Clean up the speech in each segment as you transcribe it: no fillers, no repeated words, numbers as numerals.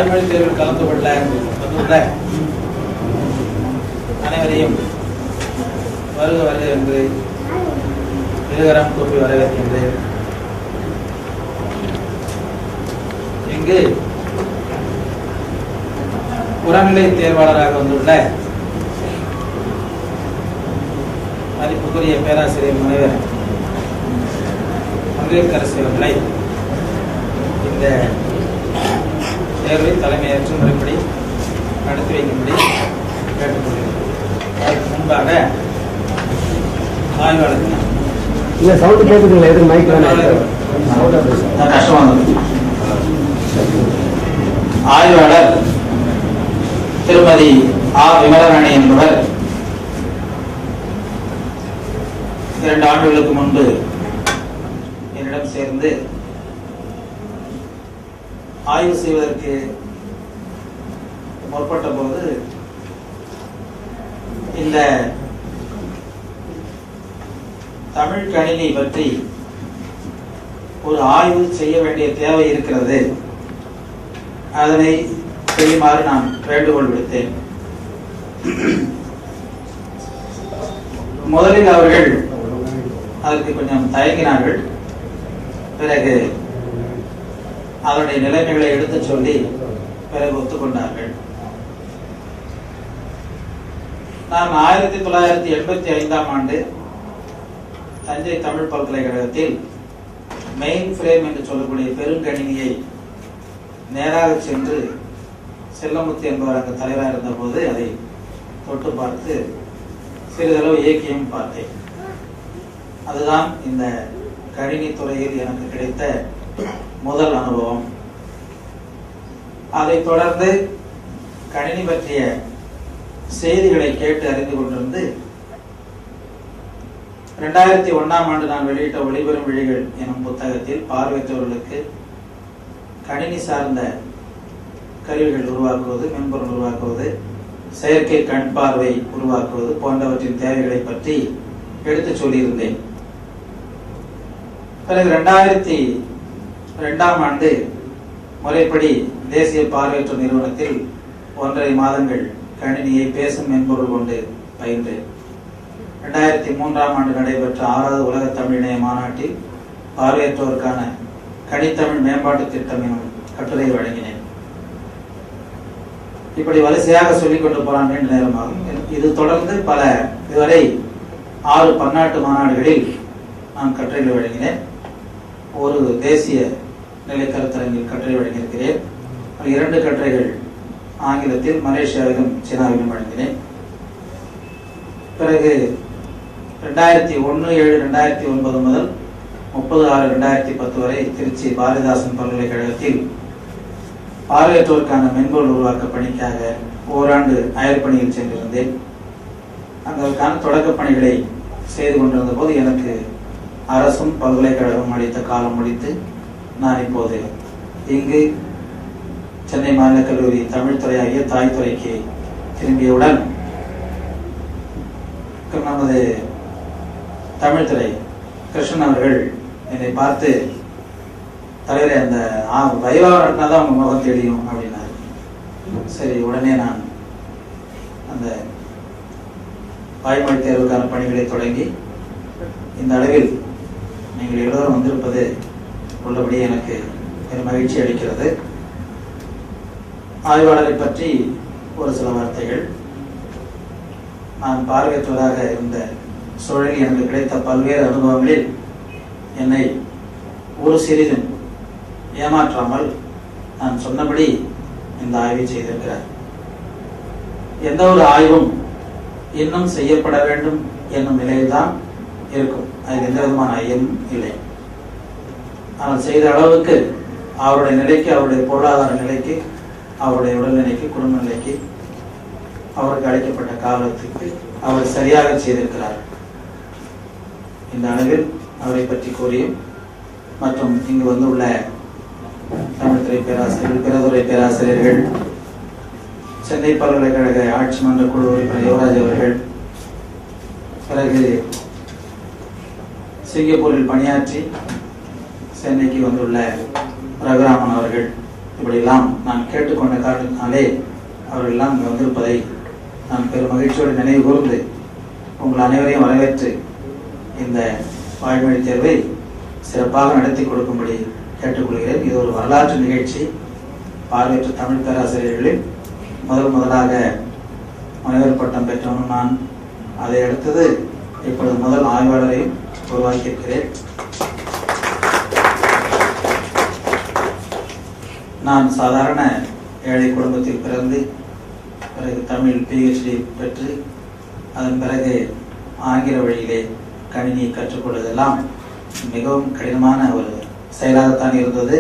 வாய்மொழி தேர்வில் கலந்து கொள்ள வந்துள்ள அனைவரையும் வருக வருக என்று இருகரம் கூப்பி வரவேற்கின்றேன். இங்கு புறநிலை தேர்வாளராக வந்துள்ள மதிப்புக்குரிய பேராசிரியர் முனைவர் அம்பேத்கரசி அவர்களை இந்த தேர்வை தலைமையேற்று முறைப்படி நடத்தி வைக்கும்படி கேட்டுக்கொள்கிறேன். அதற்கு முன்பாக ஆய்வாளர் ஆய்வாளர் திருமதி ஆ. விமலராணி என்பவர் 2 ஆண்டுகளுக்கு முன்பு என்னிடம் சேர்ந்து ஆய்வு செய்வதற்கு முற்பட்ட போது இந்த தமிழ் கணினி பற்றி ஒரு ஆய்வு செய்ய வேண்டிய தேவை இருக்கிறது, அதனை செய்யுமாறு நான் வேண்டுகோள் விடுத்தேன். முதலில் அவர்கள் அதற்கு கொஞ்சம் தயங்கினார்கள். பிறகு அதனுடைய நிலைமைகளை எடுத்து சொல்லி பிறகு ஒத்துக்கொண்டார்கள். நான் 1985ஆம் ஆண்டு தஞ்சை தமிழ் பல்கலைக்கழகத்தில் மெயின் ஃப்ரேம் என்று சொல்லக்கூடிய பெருங்கணினியை நேராக சென்று செல்லமுத்து என்பவர் அங்கு தலைவராக இருந்த போது அதை தொட்டு பார்த்து சிறிதளவு இயக்கியும் பார்த்தேன். அதுதான் இந்த கணினி துறையில் எனக்கு கிடைத்த முதல் அனுபவம். அதைத் தொடர்ந்து கணினி பற்றிய செய்திகளை கேட்டு அறிந்து கொண்டிருந்து 2001ஆம் ஆண்டு நான் வெளியிட்ட ஒளிபெறும் விழிகள் எனும் புத்தகத்தில் பார்வையற்றவர்களுக்கு கணினி சார்ந்த கருவிகள் உருவாக்குவது, மென்பொருள் உருவாக்குவது, செயற்கை கண் பார்வை உருவாக்குவது போன்றவற்றின் தேவைகளை பற்றி எடுத்து சொல்லியிருந்தேன். பிறகு 2002ஆம் ஆண்டு முறைப்படி தேசிய பார்வையற்ற நிறுவனத்தில் 1.5 மாதங்கள் கணினியை பேசும் மென்பொருள் கொண்டு பயின்றேன். 2003ஆம் ஆண்டு நடைபெற்ற 6வது உலக தமிழ் இணைய மாநாட்டில் பார்வையற்றோருக்கான கணித்தமிழ் மேம்பாட்டு திட்டம் எனும் கட்டுரை வழங்கினேன். இப்படி வரிசையாக சொல்லிக் கொண்டு போறான் நீண்ட நேரமாகும். இது தொடர்ந்து இதுவரை 6 பன்னாட்டு மாநாடுகளில் நான் கட்டுரைகள் வழங்கினேன். ஒரு தேசிய நிலை கருத்தரங்கில் கட்டுரை வழங்கியிருக்கிறேன். 2 கட்டுரைகள் ஆங்கிலத்தில் மலேசியாவிலும் சீனாவிலும் வழங்கினேன். பிறகு 2001-7-2009 முதல் 30-6-2010 வரை திருச்சி பாரதிதாசன் பல்கலைக்கழகத்தில் பார்வையற்றோருக்கான மென்பொருள் உருவாக்க பணிக்காக ஓராண்டு அயற்பணியில் சென்றிருந்தேன். அதற்கான தொடக்க பணிகளை செய்து கொண்டிருந்த போது எனக்கு அரசும் பல்கலைக்கழகம் அளித்த காலம் முடித்து நான் இப்போது இங்கு சென்னை மாநில கல்லூரி தமிழ் துறையாகிய தாய்த்துறைக்கு திரும்பியவுடன் நமது தமிழ் துறை கிருஷ்ணன் அவர்கள் என்னை பார்த்து, தலைவரே அந்த வைவா நடத்தினாதான் உங்க முகம் தெரியும் அப்படின்னாரு. சரி, உடனே நான் அந்த வாய்மொழி தேர்வுக்கான பணிகளை தொடங்கி இந்த அளவில் நீங்கள் எல்லோரும் வந்திருப்பது உள்ளபடி எனக்கு பெரும் மகிழ்ச்சி அளிக்கிறது. ஆய்வாளரை பற்றி ஒரு சில வார்த்தைகள். நான் பார்வையற்றவராக இருந்த சூழலில் எனக்கு கிடைத்த பல்வேறு அனுபவங்களில் என்னை ஒரு சிறிதும் ஏமாற்றாமல் நான் சொன்னபடி இந்த ஆய்வை செய்திருக்கிறார். எந்த ஒரு ஆய்வும் இன்னும் செய்யப்பட வேண்டும் என்னும் நிலையில்தான் இருக்கும், அதில் எந்த விதமான ஐயமும் இல்லை. ஆனால் செய்த அளவுக்கு அவருடைய நிலைக்கு, அவருடைய பொருளாதார நிலைக்கு, அவருடைய உடல்நிலைக்கு, குடும்ப நிலைக்கு, அவருக்கு அளிக்கப்பட்ட காலத்துக்கு அவர் சரியாக செய்திருக்கிறார். இந்த அளவில் அவரை பற்றி கூறியும் மற்றும் இங்கு வந்துள்ள தமிழ் துறை பேராசிரியர்கள், பிறதுறை பேராசிரியர்கள், சென்னை பல்கலைக்கழக ஆட்சி மன்ற குழு உறுப்பினர் யுவராஜ் அவர்கள், பிறகு சிங்கப்பூரில் பணியாற்றி சென்னைக்கு வந்துள்ள ரகுராமன் அவர்கள், இப்படியெல்லாம் நான் கேட்டுக்கொண்ட காரணத்தினாலே அவர்கள் எல்லாம் இங்கு வந்திருப்பதை நான் பெரும் மகிழ்ச்சியோடு நினைவு கூர்ந்து உங்கள் அனைவரையும் வரவேற்று இந்த வாய்மொழி தேர்வை சிறப்பாக நடத்தி கொடுக்கும்படி கேட்டுக்கொள்கிறேன். இது ஒரு வரலாற்று நிகழ்ச்சி. பார்வையற்ற தமிழ் பேராசிரியர்களில் முதலாக முனைவர் பட்டம் பெற்றவனும் நான். அதை அடுத்தது இப்பொழுது முதல் ஆய்வாளரையும் உருவாக்கியிருக்கிறேன். நான் சாதாரண ஏழை குடும்பத்தில் பிறந்து பிறகு தமிழ் PhD பெற்று அதன் பிறகு ஆங்கில வழியிலே கணினியை கற்றுக்கொள்வதெல்லாம் மிகவும் கடினமான ஒரு செயலாகத்தான் இருந்தது.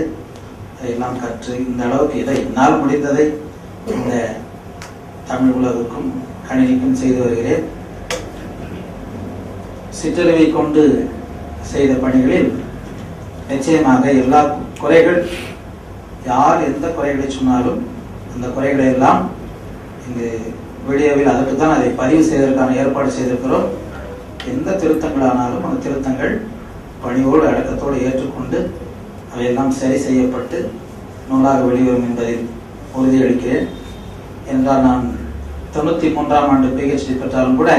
அதையெல்லாம் கற்று இந்த அளவுக்கு இதை என்னால் முடிந்ததை இந்த தமிழ் உலகுக்கும் கணினிக்கும் செய்து வருகிறேன். சிற்றறிவை கொண்டு செய்த பணிகளில் நிச்சயமாக எல்லா குறைகள், யார் எந்த குறைகளை சொன்னாலும் அந்த குறைகளை எல்லாம் இங்கு வீடியோவில் அதற்கு தான் அதை பதிவு செய்வதற்கான ஏற்பாடு செய்திருக்கிறோம். எந்த திருத்தங்களானாலும் அந்த திருத்தங்கள் பணியோடு அடக்கத்தோடு ஏற்றுக்கொண்டு அவையெல்லாம் சரி செய்யப்பட்டு நூலாக வெளிவரும் என்பதில் உறுதியளிக்கிறேன். என்றால் நான் 93ஆம் ஆண்டு PhD பெற்றாலும் கூட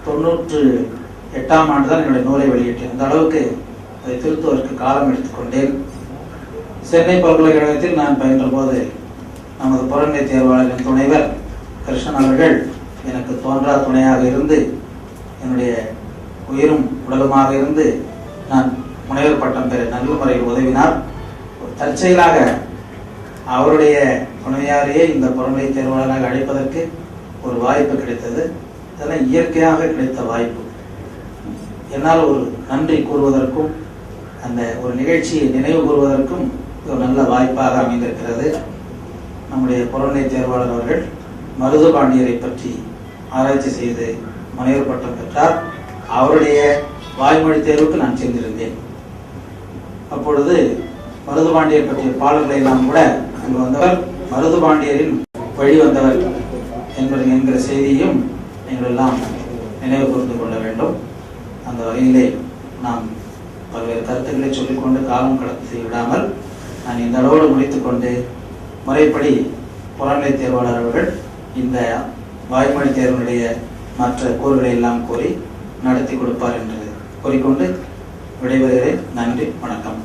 98ஆம் ஆண்டு தான் என்னுடைய நூலை வெளியிட்டேன். அந்த அளவுக்கு அதை திருத்துவதற்கு காலம் எடுத்துக்கொண்டேன். சென்னை பல்கலைக்கழகத்தில் நான் பயின்ற போது நமது புறநிலை தேர்வாளரின் துணைவர் கிருஷ்ணன் அவர்கள் எனக்கு தோன்றா துணையாக இருந்து என்னுடைய உயிரும் உடலுமாக இருந்து நான் முனைவர் பட்டம் பெற நல்ல முறையில் உதவினார். தற்செயலாக அவருடைய துணையாரையே இந்த புறநிலை தேர்வாளராக அழைப்பதற்கு ஒரு வாய்ப்பு கிடைத்தது. இதெல்லாம் இயற்கையாக கிடைத்த வாய்ப்பு. என்னால் ஒரு நன்றி கூறுவதற்கும் அந்த ஒரு நிகழ்ச்சியை நினைவு கூறுவதற்கும் ஒரு நல்ல வாய்ப்பாக அமைந்திருக்கிறது. நம்முடைய புறநிலை தேர்வாளர் அவர்கள் மருதுபாண்டியரை பற்றி ஆராய்ச்சி செய்து முனைவர் பட்டம் பெற்றார். அவருடைய வாய்மொழி தேர்வுக்கு நான் சென்றிருந்தேன். அப்பொழுது மருதுபாண்டியர் பற்றிய பாடல்களை எல்லாம் கூட அங்கு வந்தவர் மருதுபாண்டியரின் வழி வந்தவர் என்கிற செய்தியையும் நீங்கள் எல்லாம் நினைவு கூர்ந்து கொள்ள வேண்டும். அந்த வகையிலே நாம் பல்வேறு கருத்துக்களை சொல்லிக்கொண்டு காலம் கடத்தி விடாமல் நான் இந்த அளவோடு முடித்துக்கொண்டு முறைப்படி புறநிலை தேர்வாளர் அவர்கள் இந்த வாய்மொழி தேர்வினுடைய மற்ற கூறுகளை எல்லாம் கூறி நடத்தி கொடுப்பார் என்று கூறிக்கொண்டு விடைபெறுகிறேன். நன்றி, வணக்கம்.